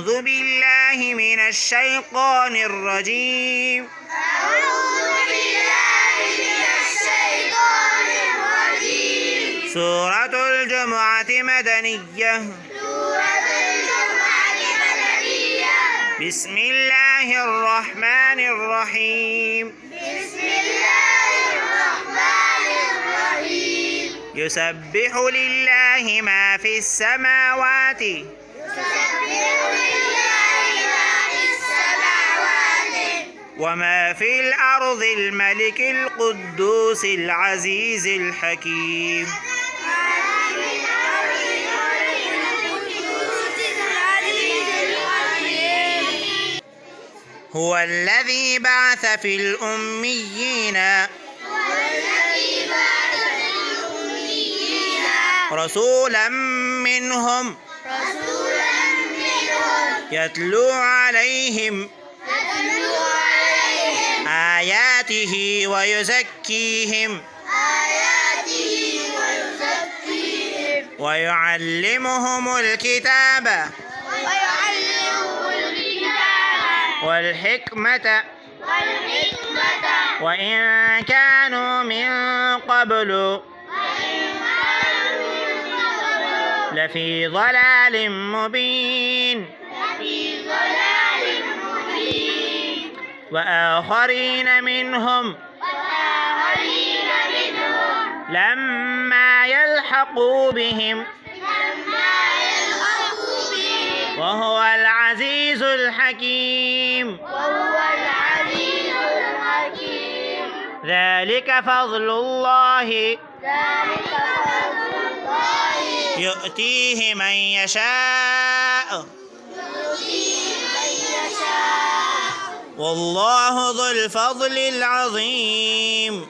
أعوذ بالله من الشيطان الرجيم. سورة الجمعة مدنية. بسم الله الرحمن الرحيم. يسبح لله ما في السماوات وما في الأرض الملك القدوس العزيز الحكيم. هو الذي بعث في الأميين رسولا منهم يتلو عليهم آياته ويزكيهم ويعلمهم الكتاب والحكمة وإن كانوا من قبل لفي ضلال مبين. وآخرين منهم لما يلحقوا بهم وهو العزيز الحكيم. ذلك فضل الله يؤتيه من يشاء والله ذو الفضل العظيم.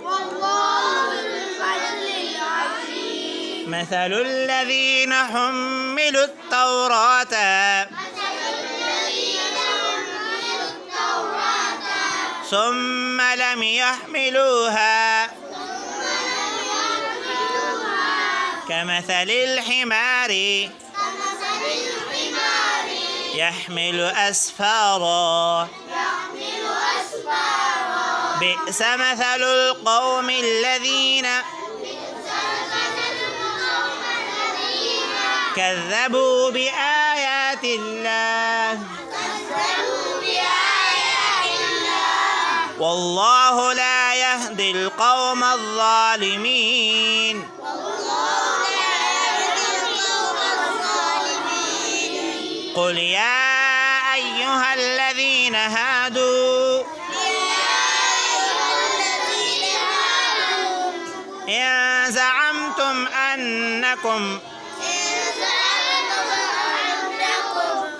مثل الذين حملوا التوراة ثم لم يحملوها كمثل الحمار يحمل أسفارا بئس مثل القوم الذين كذبوا بآيات الله والله لا يهدي القوم الظالمين. قل يا أيها الذين هادوا إن زعمتم أنكم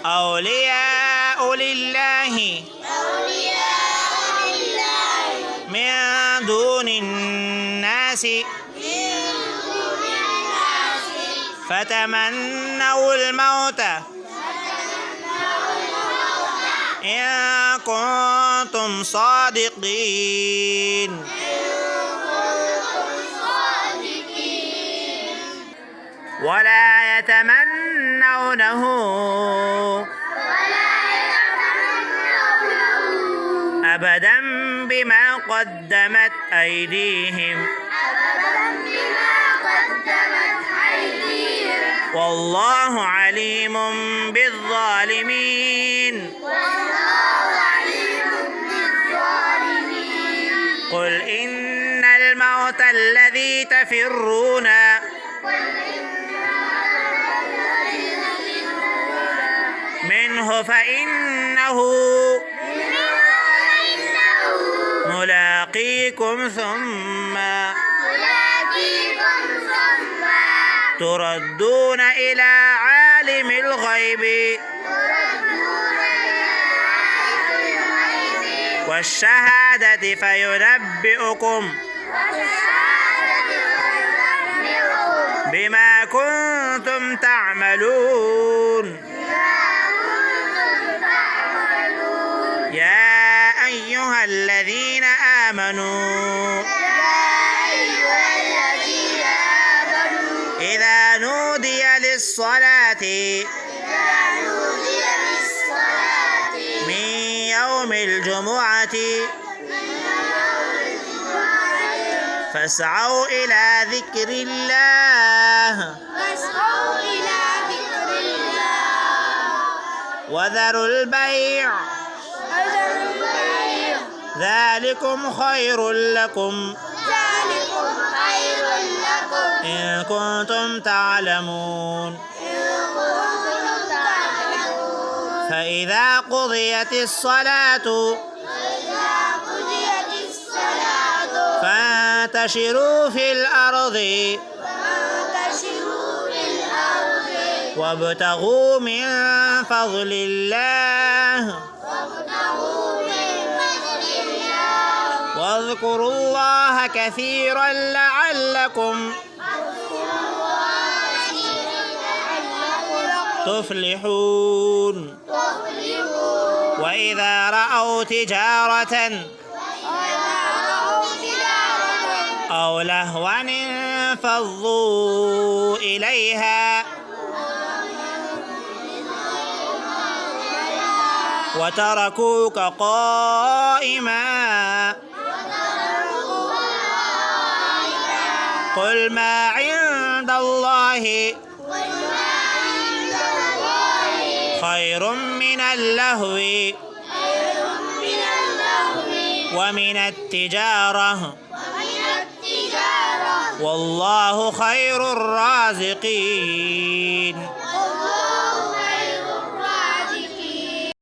أولياء لله من دون الناس فتمنوا الموت إن كنتم صادقين. ولا يتمنونه أبدا بما قدمت أيديهم والله عليم بالظالمين. قل إن الموت الذي تفرون منه فإنه ملاقيكم ثم تردون إلى عالم الغيب والشهادة فينبئكم بما كنتم تعملون. يا أيها الذين آمنوا إذا نودي للصلاة الجمعة فاسعوا إلى ذكر الله وذروا البيع ذلكم خير لكم إن كنتم تعلمون فإذا قضيت الصلاة فانتشروا في الأرض وابتغوا من فضل الله واذكروا الله كثيرا لعلكم تفلحون وإذا رأوا تجارة أو لهوا انفضوا إليها وتركوك قائما قل ما عند الله خير من اللهو ومن التجارة والله خير الرازقين.